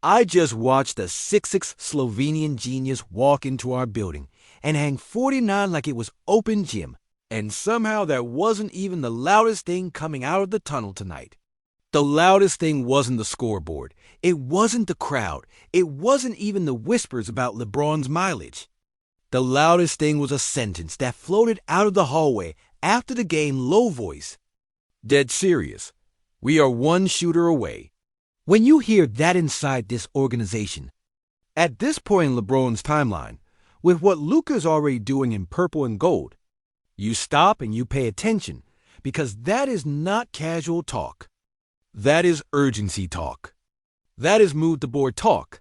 I just watched the 6'6" Slovenian genius walk into our building and hang 49 like it was open gym. And somehow that wasn't even the loudest thing coming out of the tunnel tonight. The loudest thing wasn't the scoreboard. It wasn't the crowd. It wasn't even the whispers about LeBron's mileage. The loudest thing was a sentence that floated out of the hallway after the game, low voice. Dead serious. We are one shooter away. When you hear that inside this organization, at this point in LeBron's timeline, with what Luka's already doing in purple and gold, you stop and you pay attention, because that is not casual talk. That is urgency talk. That is move the board talk.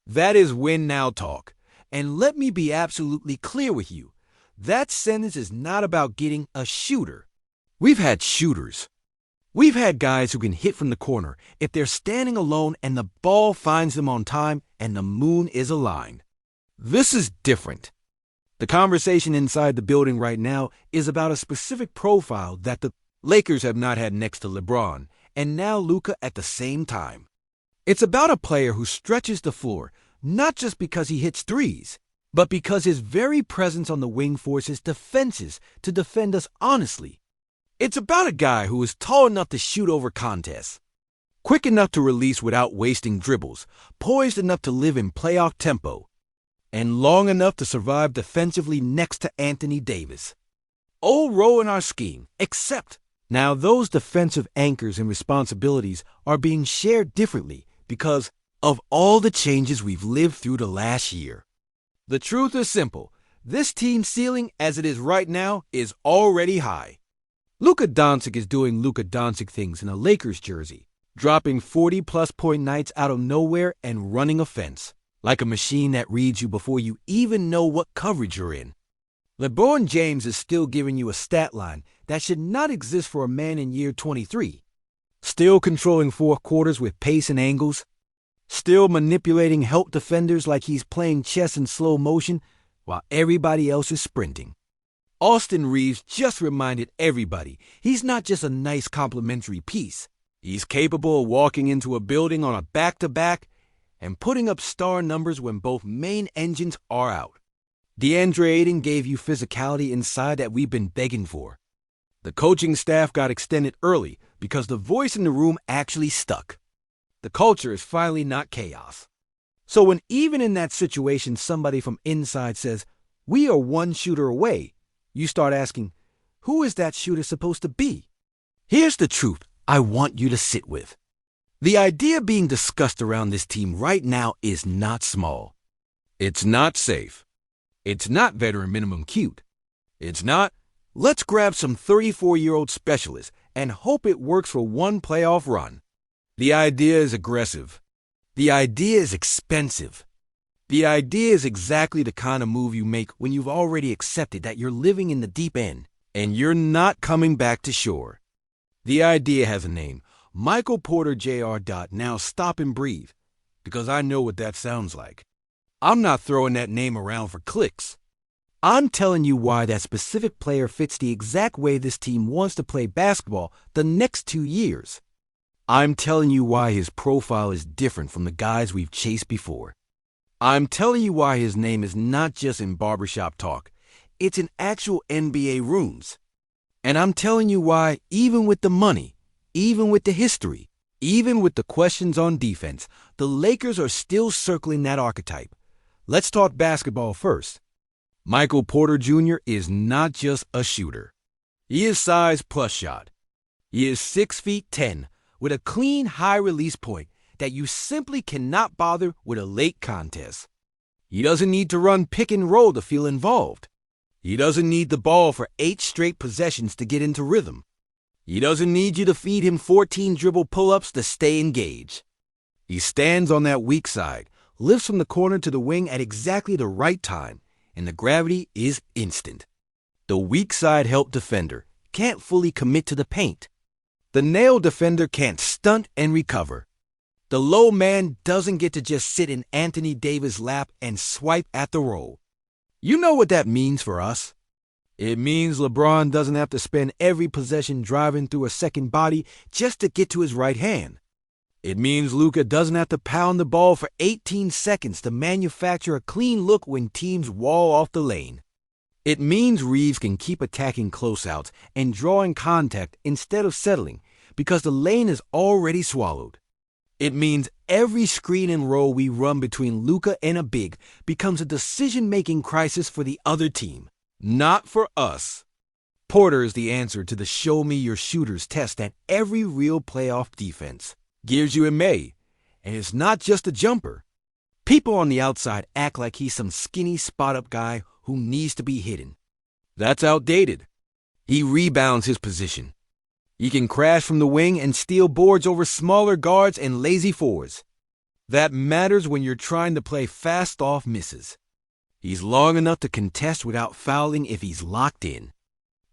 That is win now talk. And let me be absolutely clear with you. That sentence is not about getting a shooter. We've had shooters. We've had guys who can hit from the corner if they're standing alone and the ball finds them on time and the moon is aligned. This is different. The conversation inside the building right now is about a specific profile that the Lakers have not had next to LeBron, and now Luka at the same time. It's about a player who stretches the floor, not just because he hits threes, but because his very presence on the wing forces defenses to defend us honestly. It's about a guy who is tall enough to shoot over contests, quick enough to release without wasting dribbles, poised enough to live in playoff tempo, and long enough to survive defensively next to Anthony Davis. Old role in our scheme, except now those defensive anchors and responsibilities are being shared differently because of all the changes we've lived through the last year. The truth is simple. This team's ceiling, as it is right now, is already high. Luka Doncic is doing Luka Doncic things in a Lakers jersey, dropping 40-plus point nights out of nowhere and running a fence, like a machine that reads you before you even know what coverage you're in. LeBron James is still giving you a stat line that should not exist for a man in year 23. Still controlling fourth quarters with pace and angles. Still manipulating help defenders like he's playing chess in slow motion while everybody else is sprinting. Austin Reeves just reminded everybody he's not just a nice complimentary piece. He's capable of walking into a building on a back-to-back and putting up star numbers when both main engines are out. DeAndre Ayton gave you physicality inside that we've been begging for. The coaching staff got extended early because the voice in the room actually stuck. The culture is finally not chaos. So when even in that situation somebody from inside says, "We are one shooter away," you start asking, who is that shooter supposed to be? Here's the truth I want you to sit with. The idea being discussed around this team right now is not small. It's not safe. It's not veteran minimum cute. It's not, let's grab some 34-year-old specialists and hope it works for one playoff run. The idea is aggressive. The idea is expensive. The idea is exactly the kind of move you make when you've already accepted that you're living in the deep end and you're not coming back to shore. The idea has a name, Michael Porter Jr. Now stop and breathe, because I know what that sounds like. I'm not throwing that name around for clicks. I'm telling you why that specific player fits the exact way this team wants to play basketball the next 2 years. I'm telling you why his profile is different from the guys we've chased before. I'm telling you why his name is not just in barbershop talk. It's in actual NBA rooms. And I'm telling you why, even with the money, even with the history, even with the questions on defense, the Lakers are still circling that archetype. Let's talk basketball first. Michael Porter Jr. is not just a shooter. He is size plus shot. He is 6'10", with a clean, high release point that you simply cannot bother with a late contest. He doesn't need to run pick and roll to feel involved. He doesn't need the ball for 8 straight possessions to get into rhythm. He doesn't need you to feed him 14 dribble pull-ups to stay engaged. He stands on that weak side, lifts from the corner to the wing at exactly the right time, and the gravity is instant. The weak side help defender can't fully commit to the paint. The nail defender can't stunt and recover. The low man doesn't get to just sit in Anthony Davis' lap and swipe at the roll. You know what that means for us? It means LeBron doesn't have to spend every possession driving through a second body just to get to his right hand. It means Luka doesn't have to pound the ball for 18 seconds to manufacture a clean look when teams wall off the lane. It means Reeves can keep attacking closeouts and drawing contact instead of settling because the lane is already swallowed. It means every screen and roll we run between Luka and a big becomes a decision-making crisis for the other team, not for us. Porter is the answer to the show me your shooters test that every real playoff defense gives you in May. And it's not just a jumper. People on the outside act like he's some skinny spot-up guy who needs to be hidden. That's outdated. He rebounds his position. He can crash from the wing and steal boards over smaller guards and lazy fours. That matters when you're trying to play fast-off misses. He's long enough to contest without fouling if he's locked in.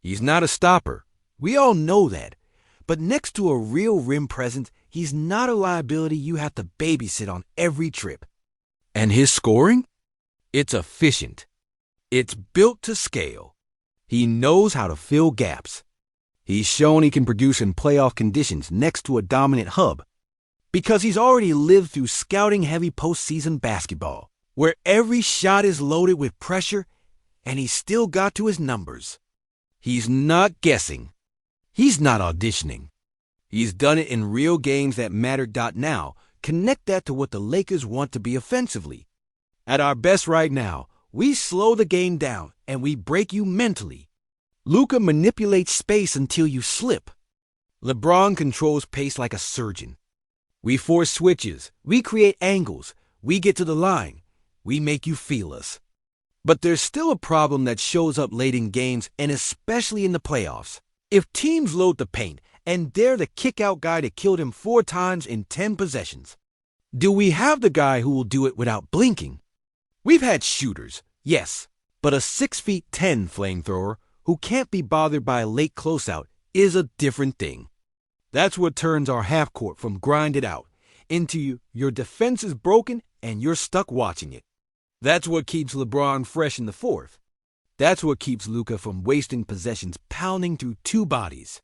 He's not a stopper. We all know that. But next to a real rim presence, he's not a liability you have to babysit on every trip. And his scoring? It's efficient. It's built to scale. He knows how to fill gaps. He's shown he can produce in playoff conditions next to a dominant hub because he's already lived through scouting-heavy postseason basketball, where every shot is loaded with pressure, and he's still got to his numbers. He's not guessing. He's not auditioning. He's done it in real games that matter. Now, connect that to what the Lakers want to be offensively. At our best right now, we slow the game down and we break you mentally. Luka manipulates space until you slip. LeBron controls pace like a surgeon. We force switches, we create angles, we get to the line, we make you feel us. But there's still a problem that shows up late in games and especially in the playoffs. If teams load the paint and dare the kick-out guy to kill them 4 times in 10 possessions, do we have the guy who will do it without blinking? We've had shooters, yes, but a 6'10" flamethrower who can't be bothered by a late closeout is a different thing. That's what turns our half-court from grinded out into your defense is broken and you're stuck watching it. That's what keeps LeBron fresh in the fourth. That's what keeps Luka from wasting possessions pounding through 2 bodies.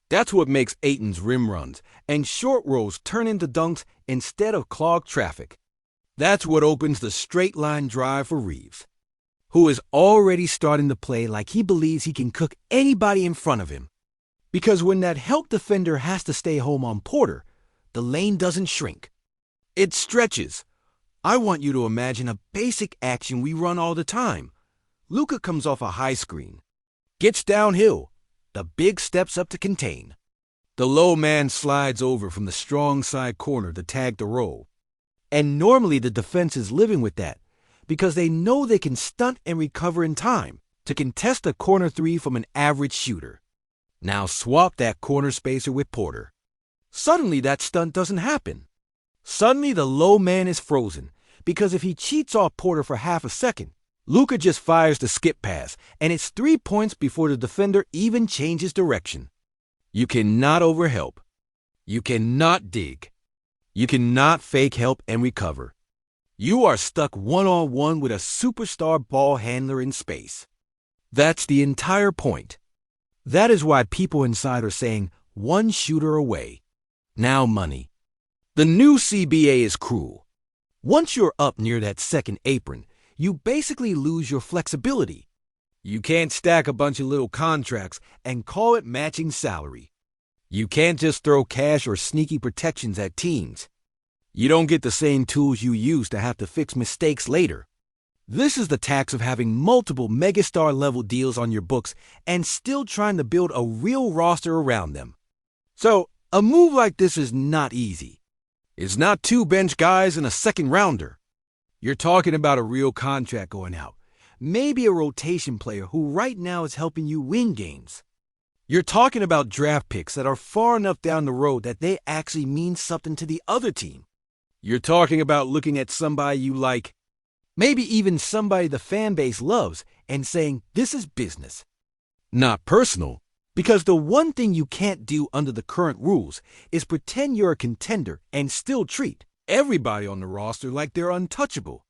That's what makes Ayton's rim runs and short rolls turn into dunks instead of clogged traffic. That's what opens the straight-line drive for Reeves, who is already starting to play like he believes he can cook anybody in front of him. Because when that help defender has to stay home on Porter, the lane doesn't shrink. It stretches. I want you to imagine a basic action we run all the time. Luka comes off a high screen, gets downhill, the big steps up to contain. The low man slides over from the strong side corner to tag the roll. And normally the defense is living with that because they know they can stunt and recover in time to contest a corner 3 from an average shooter. Now swap that corner spacer with Porter. Suddenly that stunt doesn't happen. Suddenly the low man is frozen because if he cheats off Porter for half a second, Luka just fires the skip pass and it's 3 points before the defender even changes direction. You cannot overhelp. You cannot dig. You cannot fake help and recover. You are stuck one-on-one with a superstar ball handler in space. That's the entire point. That is why people inside are saying, 1 shooter away. Now money. The new CBA is cruel. Once you're up near that second apron, you basically lose your flexibility. You can't stack a bunch of little contracts and call it matching salary. You can't just throw cash or sneaky protections at teams. You don't get the same tools you used to have to fix mistakes later. This is the tax of having multiple megastar-level deals on your books and still trying to build a real roster around them. So, a move like this is not easy. It's not 2 bench guys and a second rounder. You're talking about a real contract going out. Maybe a rotation player who right now is helping you win games. You're talking about draft picks that are far enough down the road that they actually mean something to the other team. You're talking about looking at somebody you like, maybe even somebody the fan base loves, and saying, this is business. Not personal, because the one thing you can't do under the current rules is pretend you're a contender and still treat everybody on the roster like they're untouchable.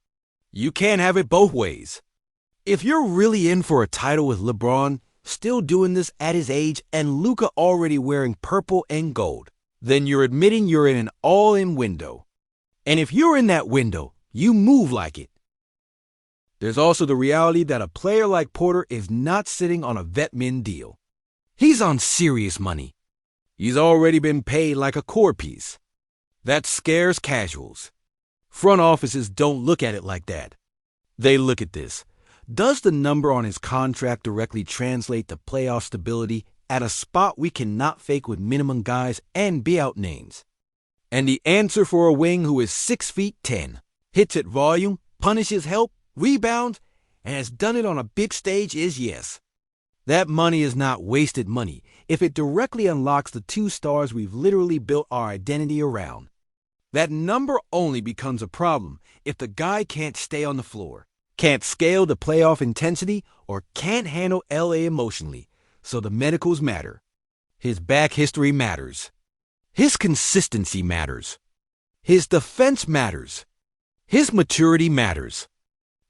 You can't have it both ways. If you're really in for a title with LeBron, still doing this at his age, and Luka already wearing purple and gold, then you're admitting you're in an all-in window. And if you're in that window, you move like it. There's also the reality that a player like Porter is not sitting on a vet min deal. He's on serious money. He's already been paid like a core piece. That scares casuals. Front offices don't look at it like that. They look at this. Does the number on his contract directly translate to playoff stability at a spot we cannot fake with minimum guys and be-out names? And the answer for a wing who is 6'10", hits at volume, punishes help, rebounds, and has done it on a big stage is yes. That money is not wasted money if it directly unlocks the two stars we've literally built our identity around. That number only becomes a problem if the guy can't stay on the floor, can't scale the playoff intensity, or can't handle LA emotionally, so the medicals matter. His back history matters. His consistency matters. His defense matters. His maturity matters.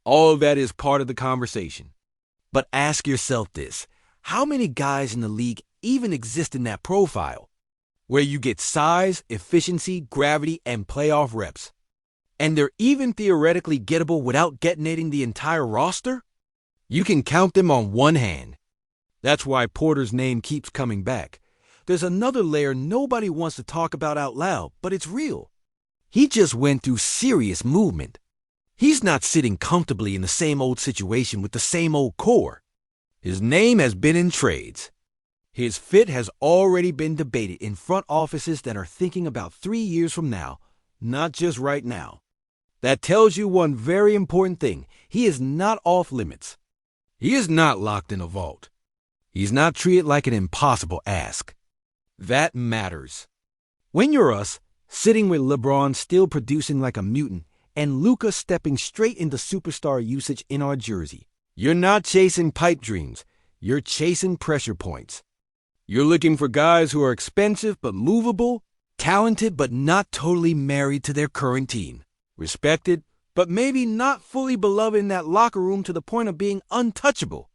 All of that is part of the conversation. But ask yourself this: how many guys in the league even exist in that profile, where you get size, efficiency, gravity, and playoff reps, and they're even theoretically gettable without detonating the entire roster? You can count them on one hand. That's why Porter's name keeps coming back. There's another layer nobody wants to talk about out loud, but it's real. He just went through serious movement. He's not sitting comfortably in the same old situation with the same old core. His name has been in trades. His fit has already been debated in front offices that are thinking about 3 years from now, not just right now. That tells you one very important thing: he is not off limits. He is not locked in a vault. He's not treated like an impossible ask. That matters. When you're us, sitting with LeBron still producing like a mutant, and Luka stepping straight into superstar usage in our jersey, you're not chasing pipe dreams. You're chasing pressure points. You're looking for guys who are expensive but movable, talented but not totally married to their current team, respected but maybe not fully beloved in that locker room to the point of being untouchable.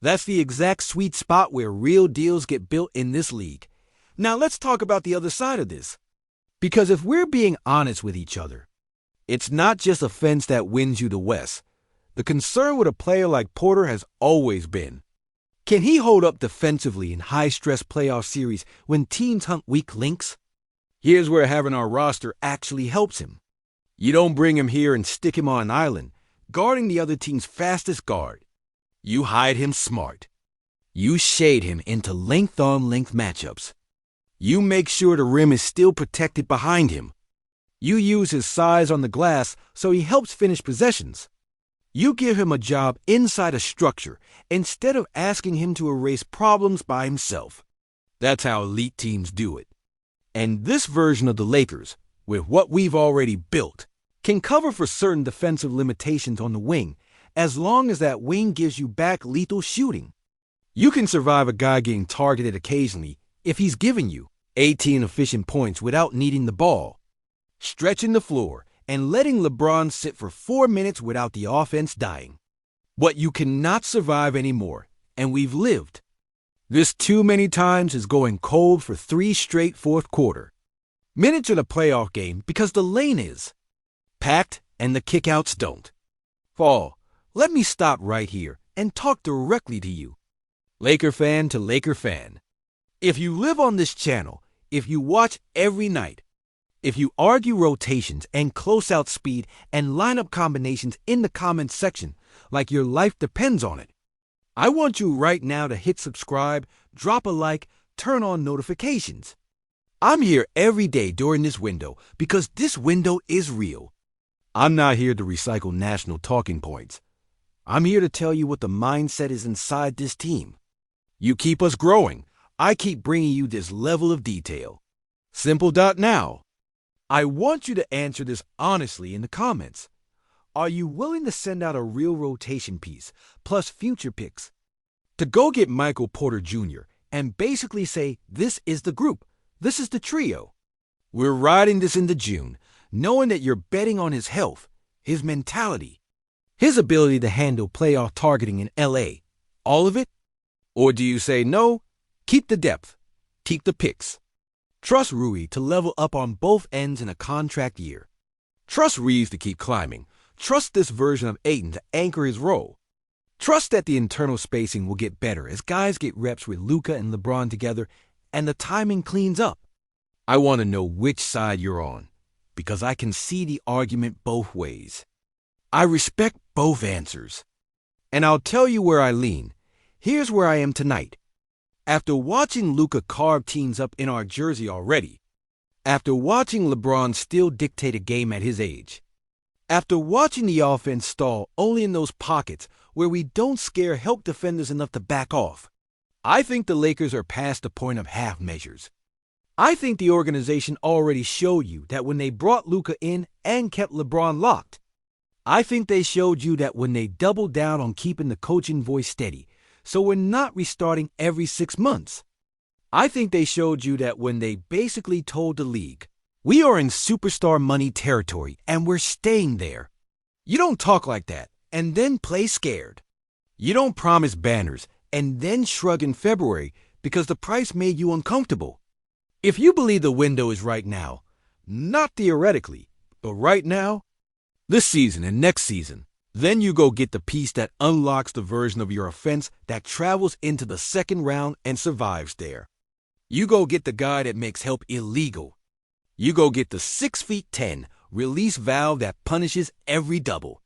That's the exact sweet spot where real deals get built in this league. Now let's talk about the other side of this. Because if we're being honest with each other, it's not just offense that wins you the West. The concern with a player like Porter has always been: can he hold up defensively in high-stress playoff series when teams hunt weak links? Here's where having our roster actually helps him. You don't bring him here and stick him on an island, guarding the other team's fastest guard. You hide him smart. You shade him into length-on-length matchups. You make sure the rim is still protected behind him. You use his size on the glass so he helps finish possessions. You give him a job inside a structure instead of asking him to erase problems by himself. That's how elite teams do it. And this version of the Lakers, with what we've already built, can cover for certain defensive limitations on the wing, as long as that wing gives you back lethal shooting. You can survive a guy getting targeted occasionally if he's giving you 18 efficient points without needing the ball, stretching the floor, and letting LeBron sit for 4 minutes without the offense dying. What you cannot survive anymore, and we've lived this too many times, is going cold for 3 straight fourth quarter minutes in a playoff game because the lane is packed and the kickouts don't. Fall, let me stop right here and talk directly to you, Laker fan to Laker fan. If you live on this channel, if you watch every night, if you argue rotations and close-out speed and lineup combinations in the comments section like your life depends on it, I want you right now to hit subscribe, drop a like, turn on notifications. I'm here every day during this window because this window is real. I'm not here to recycle national talking points. I'm here to tell you what the mindset is inside this team. You keep us growing. I keep bringing you this level of detail. Simple.now. I want you to answer this honestly in the comments. Are you willing to send out a real rotation piece, plus future picks, to go get Michael Porter Jr. and basically say, this is the group, this is the trio? We're riding this into June, knowing that you're betting on his health, his mentality, his ability to handle playoff targeting in LA. All of it? Or do you say, no, keep the depth, keep the picks, Trust Rui to level up on both ends in a contract year. Trust Reeves to keep climbing. Trust this version of Ayton to anchor his role. Trust that the internal spacing will get better as guys get reps with Luka and LeBron together and the timing cleans up. I want to know which side you're on, because I can see the argument both ways. I respect both answers. And I'll tell you where I lean. Here's where I am tonight. After watching Luka carve teams up in our jersey already, after watching LeBron still dictate a game at his age, after watching the offense stall only in those pockets where we don't scare help defenders enough to back off, I think the Lakers are past the point of half measures. I think the organization already showed you that when they brought Luka in and kept LeBron locked. I think they showed you that when they doubled down on keeping the coaching voice steady, so we're not restarting every 6 months. I think they showed you that when they basically told the league, we are in superstar money territory and we're staying there. You don't talk like that and then play scared. You don't promise banners and then shrug in February because the price made you uncomfortable. If you believe the window is right now, not theoretically, but right now, this season and next season, then you go get the piece that unlocks the version of your offense that travels into the second round and survives there. You go get the guy that makes help illegal. You go get the 6'10" release valve that punishes every double.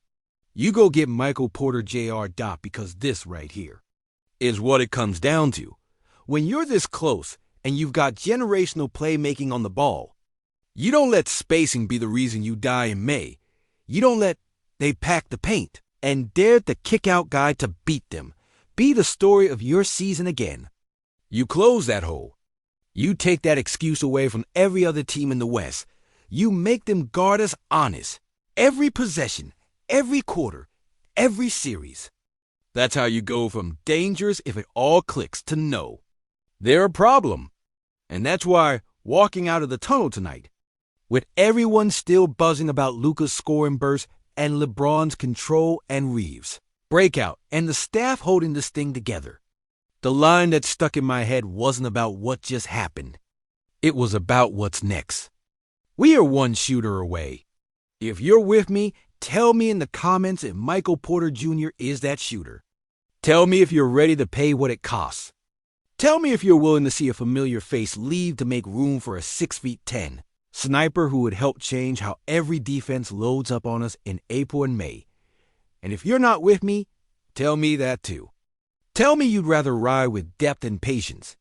You go get Michael Porter Jr. Dot, because this right here is what it comes down to. When you're this close and you've got generational playmaking on the ball, you don't let spacing be the reason you die in May. You don't let they pack the paint and dare the kick-out guy to beat them. Be the story of your season again. You close that hole. You take that excuse away from every other team in the West. You make them guard us honest. Every possession, every quarter, every series. That's how you go from dangerous if it all clicks to no. They're a problem. And that's why walking out of the tunnel tonight, with everyone still buzzing about Luka's scoring burst and LeBron's control and Reeves' breakout and the staff holding this thing together, the line that stuck in my head wasn't about what just happened. It was about what's next. We are one shooter away. If you're with me, tell me in the comments if Michael Porter Jr. is that shooter. Tell me if you're ready to pay what it costs. Tell me if you're willing to see a familiar face leave to make room for a 6'10" sniper who would help change how every defense loads up on us in April and May. And if you're not with me, tell me that too. Tell me you'd rather ride with depth and patience.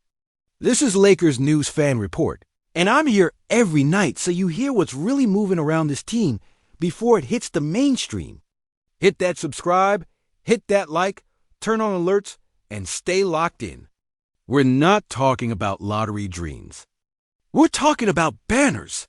This is Lakers News Fan Report, and I'm here every night so you hear what's really moving around this team before it hits the mainstream. Hit that subscribe, hit that like, turn on alerts, and stay locked in. We're not talking about lottery dreams. We're talking about banners.